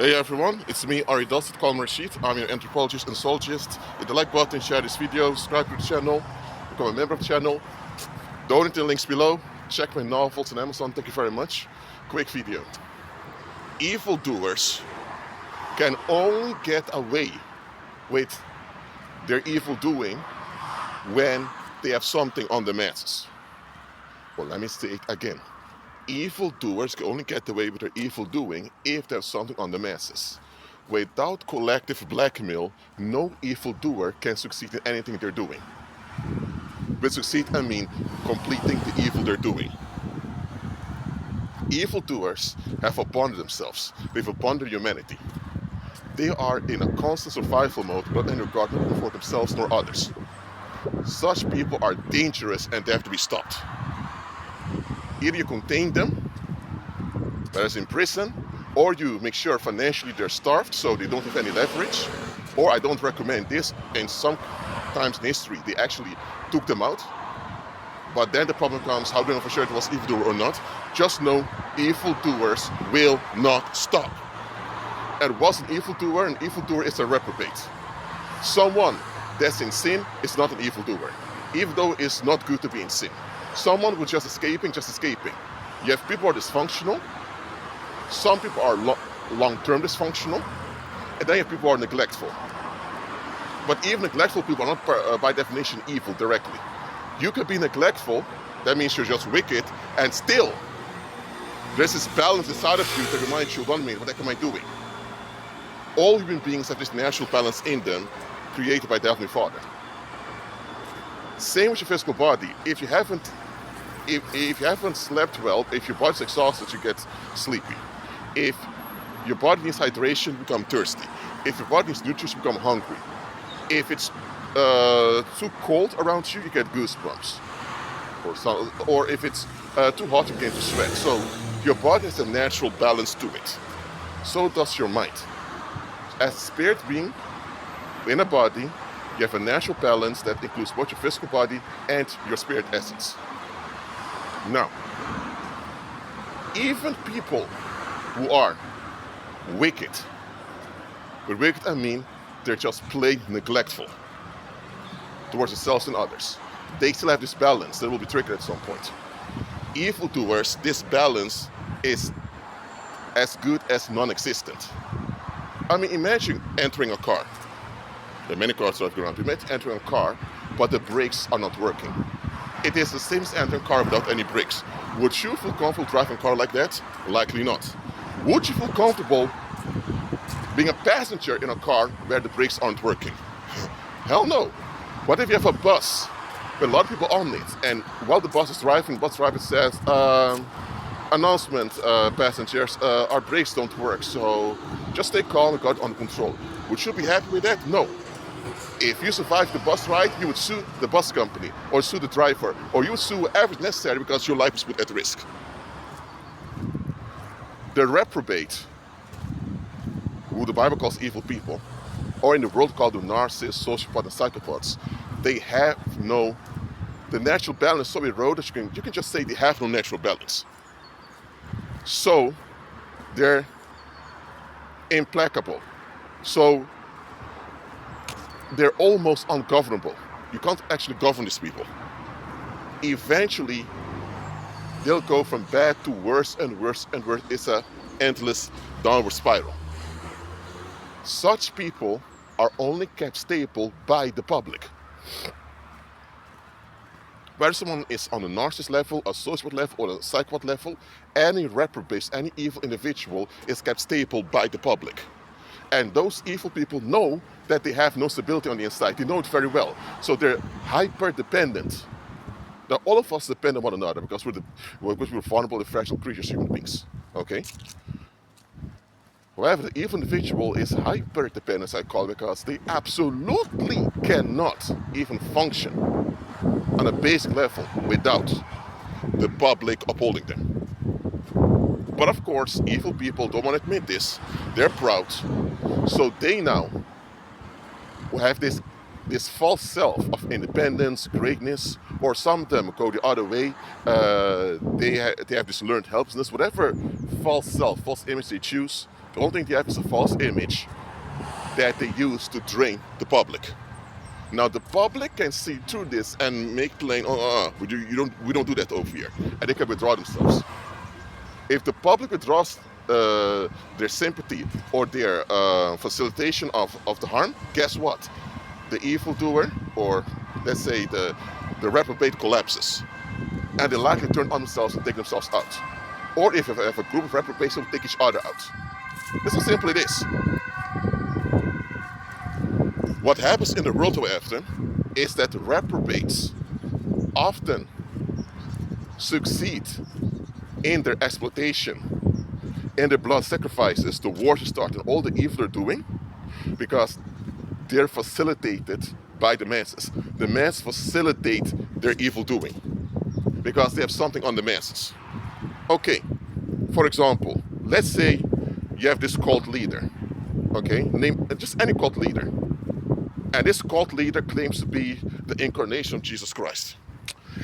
Hey everyone, it's me, Ari Dustin, call me Rashid. I'm your anthropologist and sociologist. Hit the like button, share this video, subscribe to the channel, become a member of the channel, donate in the links below, check my novels on Amazon, thank you very much. Quick video. Evildoers can only get away with their evil doing when they have something on the masses. Well, let me say it again. Evildoers can only get away with their evil doing if there's something on the masses. Without collective blackmail, no evildoer can succeed in anything they're doing. With succeed, I mean completing the evil they're doing. Evildoers have abandoned themselves. They've abandoned humanity. They are in a constant survival mode without any regard not for themselves nor others. Such people are dangerous and they have to be stopped. Either you contain them, whether in prison, or you make sure financially they're starved so they don't have any leverage, or I don't recommend this, and sometimes in history they actually took them out. But then the problem comes, how do you know for sure it was evildoer or not? Just know evildoers will not stop. And what's an evildoer? An evildoer is a reprobate. Someone that's in sin is not an evildoer, even though it's not good to be in sin. Someone who's just escaping. You have people who are dysfunctional. Some people are long-term dysfunctional. And then you have people who are neglectful. But even neglectful people are not by definition evil directly. You could be neglectful, that means you're just wicked, and still there's this balance inside of you that reminds you, one minute, what the heck am I doing? All human beings have this natural balance in them, created by the Heavenly Father. Same with your physical body. If you haven't slept well, if your body's exhausted, you get sleepy. If your body needs hydration, you become thirsty. If your body needs nutrition, you become hungry. If it's too cold around you, you get goosebumps. Or if it's too hot, you begin to sweat. So your body has a natural balance to it. So does your mind. As a spirit being in a body, you have a natural balance that includes both your physical body and your spirit essence. Now, even people who are wicked, with wicked I mean they're just plain neglectful towards themselves and others, they still have this balance that will be triggered at some point. Evildoers, this balance is as good as non-existent. I mean, imagine entering a car. There are many cars driving around. You might enter a car, but the brakes are not working. It is the same as entering a car without any brakes. Would you feel comfortable driving a car like that? Likely not. Would you feel comfortable being a passenger in a car where the brakes aren't working? Hell no. What if you have a bus with a lot of people on it, and while the bus is driving, the bus driver says, announcement, passengers, our brakes don't work, so just stay calm and got it under control. Would you be happy with that? No. If you survive the bus ride, you would sue the bus company, or sue the driver, or you would sue whoever is necessary because your life is put at risk. The reprobate, who the Bible calls evil people, or in the world called the narcissists, sociopaths, and psychopaths, they have the natural balance so eroded that you can just say they have no natural balance. So they're implacable. So they're almost ungovernable. You can't actually govern these people. Eventually, they'll go from bad to worse and worse and worse. It's an endless downward spiral. Such people are only kept stable by the public. Whether someone is on a narcissist level, a sociopath level, or a psychopath level, any reprobate, any evil individual is kept stable by the public. And those evil people know that they have no stability on the inside. They know it very well. So they're hyper-dependent. Now, all of us depend on one another because we're vulnerable and fragile creatures, human beings. Okay? However, the evil individual is hyper-dependent, I call it, because they absolutely cannot even function on a basic level without the public upholding them. But of course, evil people don't want to admit this. They're proud. So they now will have this false self of independence, greatness, or some of them go the other way. They have this learned helplessness, whatever false self, false image they choose. The only thing they have is a false image that they use to drain the public. Now the public can see through this and make plain, we don't do that over here, and they can withdraw themselves. If the public withdraws their sympathy or their facilitation of the harm, guess what? The evildoer, or let's say the reprobate, collapses, and they likely turn on themselves and take themselves out. Or if a group of reprobates will take each other out. That's how simple it is. What happens in the world, however, is that the reprobates often succeed in their exploitation, in their blood sacrifices, the wars start, and all the evil they're doing, because they're facilitated by the masses. The masses facilitate their evil doing because they have something on the masses. Okay, for example, let's say you have this cult leader, okay, name just any cult leader, and this cult leader claims to be the incarnation of Jesus Christ.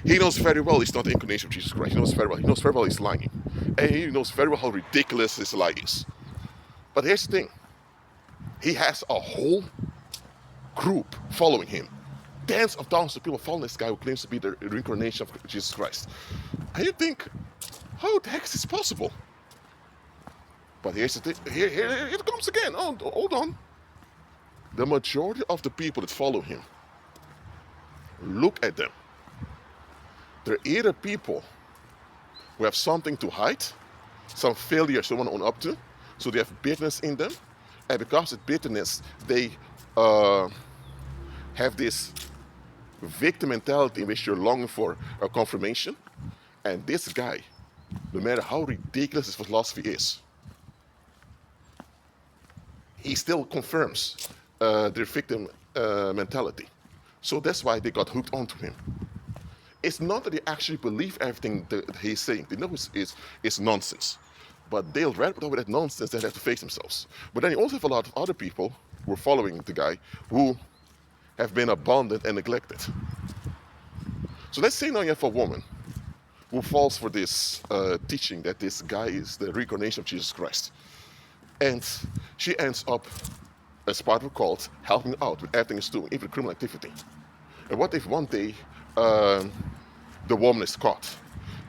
He knows very well he's not the incarnation of Jesus Christ. He knows very well he's lying, and he knows very well how ridiculous his lie is. But here's the thing: he has a whole group following him, tens of thousands of people following this guy who claims to be the reincarnation of Jesus Christ. And you think, how the heck is this possible? But here's the thing: here it comes again. Oh, hold on. The majority of the people that follow him, look at them. They're either people who have something to hide, some failures they want to own up to, so they have bitterness in them, and because of bitterness, they have this victim mentality in which you're longing for a confirmation. And this guy, no matter how ridiculous his philosophy is, he still confirms their victim mentality. So that's why they got hooked onto him. It's not that they actually believe everything that he's saying. They know it's nonsense. But they'll rather with that nonsense than have to face themselves. But then you also have a lot of other people who are following the guy who have been abandoned and neglected. So let's say now you have a woman who falls for this teaching that this guy is the reincarnation of Jesus Christ. And she ends up, as part of a cult, helping out with everything he's doing, even criminal activity. And what if one day the woman is caught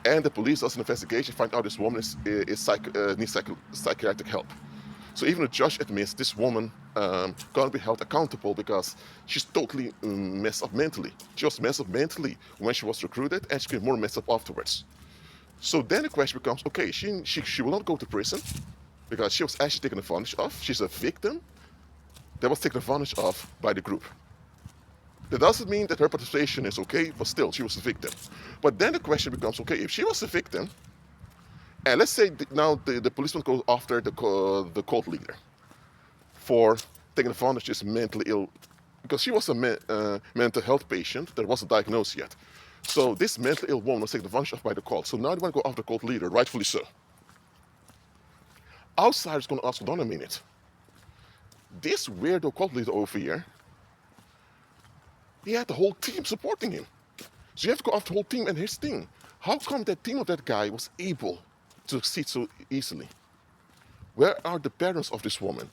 and the police does an investigation, find out this woman needs psychiatric help? So even the judge admits this woman can't be held accountable because she's totally messed up mentally. She was messed up mentally when she was recruited, and she became more messed up afterwards. So then the question becomes, okay, she will not go to prison because she was actually taken advantage of. She's a victim that was taken advantage of by the group. That doesn't mean that her participation is okay, but still, she was a victim. But then the question becomes, okay, if she was a victim, and let's say now the policeman goes after the cult leader for taking advantage of this mentally ill, because she was a mental health patient that wasn't diagnosed yet. So this mentally ill woman was taken advantage of by the cult. So now they want to go after the cult leader, rightfully so. Outsiders going to ask, hold on a minute. This weirdo cult leader over here, he had the whole team supporting him. So you have to go after the whole team, and here's the thing. How come that team of that guy was able to succeed so easily? Where are the parents of this woman?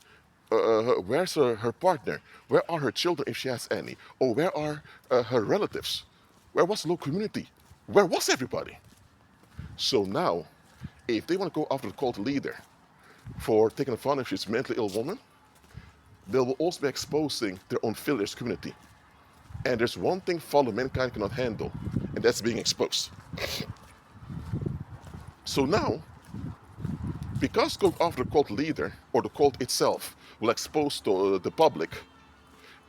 Where's her partner? Where are her children, if she has any? Or where are her relatives? Where was the local community? Where was everybody? So now, if they want to go after the cult leader for taking advantage of this mentally ill woman, they will also be exposing their own failures community. And there's one thing fallen mankind cannot handle, and that's being exposed. So now, because going after the cult leader or the cult itself will expose the public,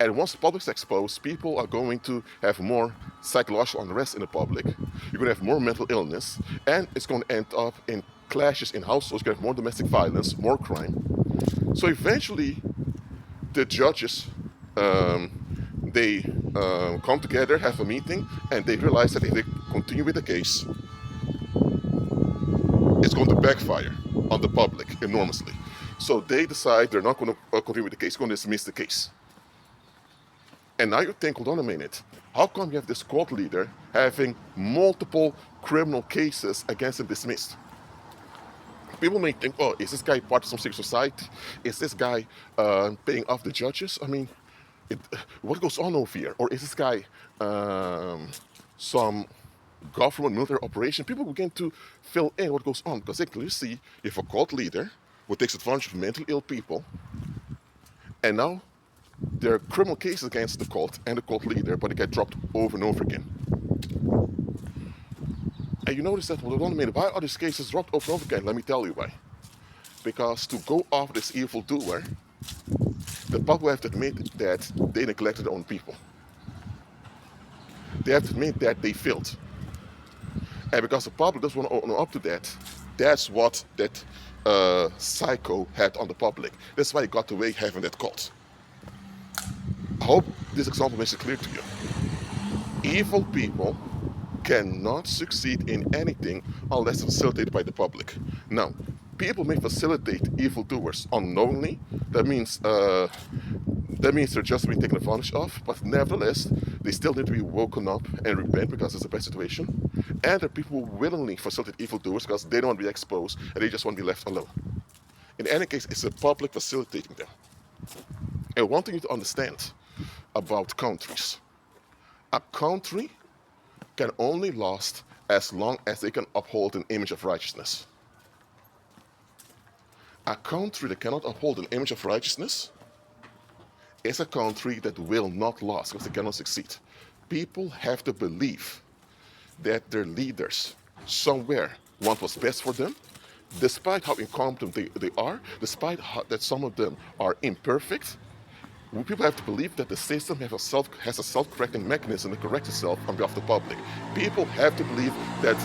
and once the public is exposed, people are going to have more psychological unrest in the public. You're going to have more mental illness, and it's going to end up in clashes in households. You're going to have more domestic violence, more crime. So eventually, the judges they come together, have a meeting, and they realize that if they continue with the case, it's going to backfire on the public enormously. So they decide they're not going to continue with the case, going to dismiss the case. And now you think, hold on a minute, how come you have this cult leader having multiple criminal cases against him dismissed? People may think, oh, is this guy part of some secret society? Is this guy paying off the judges? I mean, it, what goes on over here? Or is this guy some government military operation? People begin to fill in what goes on because they clearly see if a cult leader who takes advantage of mentally ill people, and now there are criminal cases against the cult and the cult leader, but they get dropped over and over again. And you notice that, well, wait a minute, why are these cases dropped over and over again? Let me tell you why. Because to go after this evil doer, the public have to admit that they neglected their own people. They have to admit that they failed. And because the public doesn't want to own up to that, that's what that psycho had on the public. That's why he got away having that cult. I hope this example makes it clear to you. Evil people cannot succeed in anything unless facilitated by the public. Now, people may facilitate evildoers unknowingly. That means they're just being taken advantage of. But nevertheless, they still need to be woken up and repent because it's a bad situation. And there are people who willingly facilitate evildoers because they don't want to be exposed and they just want to be left alone. In any case, it's the public facilitating them. And one thing you to understand about countries: a country can only last as long as they can uphold an image of righteousness. A country that cannot uphold an image of righteousness is a country that will not last because they cannot succeed. People have to believe that their leaders somewhere want what's best for them, despite how incompetent they are, despite that some of them are imperfect. People have to believe that the system has a self-correcting mechanism to correct itself on behalf of the public. People have to believe that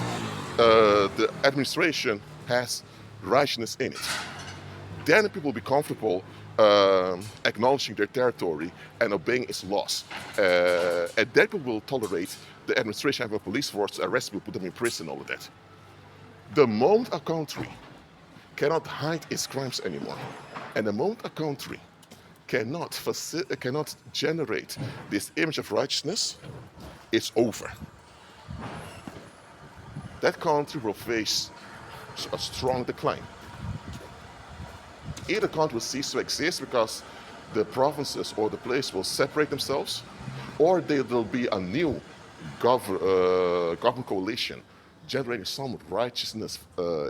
the administration has righteousness in it. Then people will be comfortable acknowledging their territory and obeying its laws. And then people will tolerate the administration having a police force to arrest people, put them in prison, all of that. The moment a country cannot hide its crimes anymore, and the moment a country cannot generate this image of righteousness, it's over. That country will face a strong decline. Either the country will cease to exist because the provinces or the place will separate themselves, or there will be a new government coalition generating some righteousness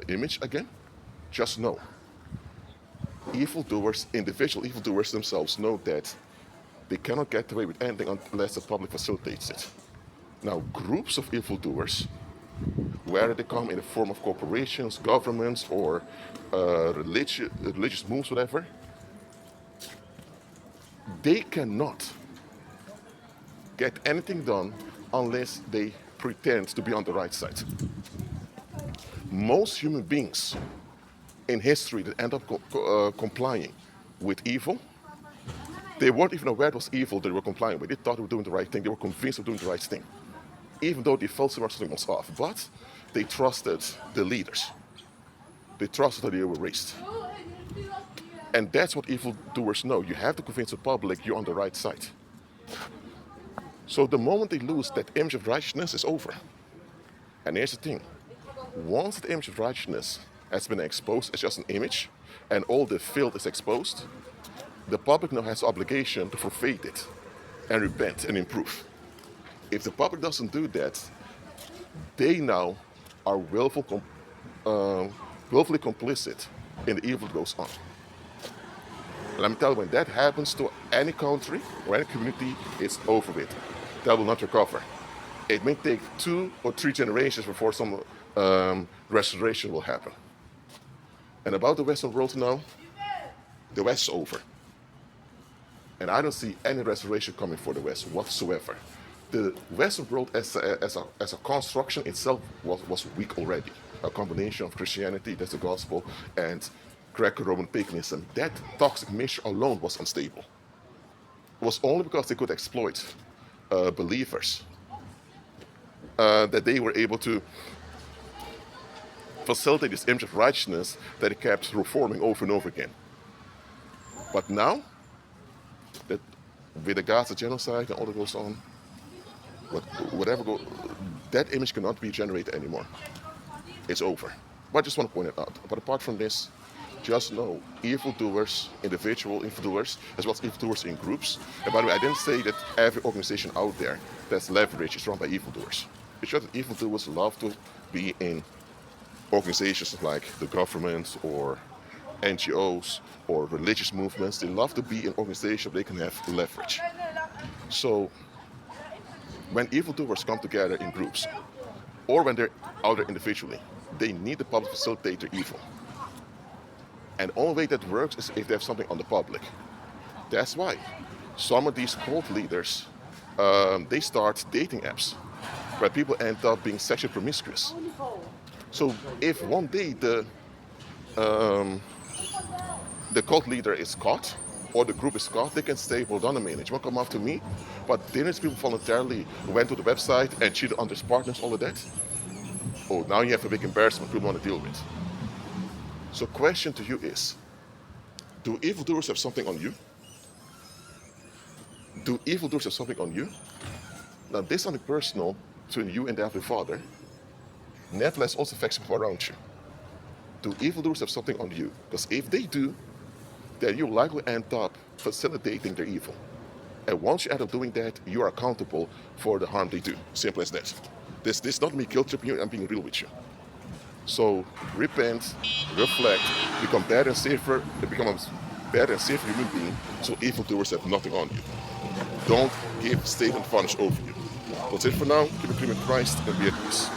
image again. Just know, individual evildoers themselves know that they cannot get away with anything unless the public facilitates it. Now, groups of evildoers, whether they come in the form of corporations, governments, or religious moves, whatever, they cannot get anything done unless they pretend to be on the right side. Most human beings in history that end up complying with evil, they weren't even aware it was evil they were complying with. They thought they were doing the right thing. They were convinced of doing the right thing, even though they felt something was off. But they trusted the leaders. They trusted that they were raised. And that's what evildoers know. You have to convince the public you're on the right side. So the moment they lose that image of righteousness, is over. And here's the thing. Once the image of righteousness has been exposed as just an image, and all the filth is exposed, the public now has the obligation to forfeit it and repent and improve. If the public doesn't do that, they now are willfully complicit in the evil that goes on. And let me tell you, when that happens to any country or any community, it's over with. That will not recover. It may take 2 or 3 generations before some restoration will happen. And about the Western world now, the West is over. And I don't see any restoration coming for the West whatsoever. The Western world as a construction itself was weak already. A combination of Christianity, that's the gospel, and Greco-Roman paganism. That toxic mixture alone was unstable. It was only because they could exploit believers that they were able to facilitate this image of righteousness that it kept reforming over and over again. But now, that with the Gaza genocide and all that goes on, that image cannot be generated anymore. It's over. But I just want to point it out. But apart from this, just know evildoers, individual evildoers, as well as evildoers in groups. And by the way, I didn't say that every organization out there that's leveraged is run by evildoers. It's just that evildoers love to be in organizations like the government or NGOs or religious movements. They love to be in organizations where they can have leverage. So when evildoers come together in groups or when they're out there individually, they need the public to facilitate their evil. And the only way that works is if they have something on the public. That's why some of these cult leaders, they start dating apps where people end up being sexually promiscuous. So if one day the cult leader is caught or the group is caught, they can say, hold on a minute, you want to come after me? But didn't people voluntarily went to the website and cheated on their partners, all of that? Oh, now you have a big embarrassment people want to deal with. So question to you is, do evildoers have something on you? Do evildoers have something on you? Now this is something personal between you and the Heavenly Father. Nevertheless also affects people around you. Do evildoers have something on you? Because if they do, then you likely end up facilitating their evil. And once you end up doing that, you are accountable for the harm they do. Simple as that. This is not me guilt tripping you, I'm being real with you. So repent, reflect, become better and safer, become a better and safer human being, so evildoers have nothing on you. Don't give Satan advantage over you. That's it for now. Keep it clean with Christ and be at peace.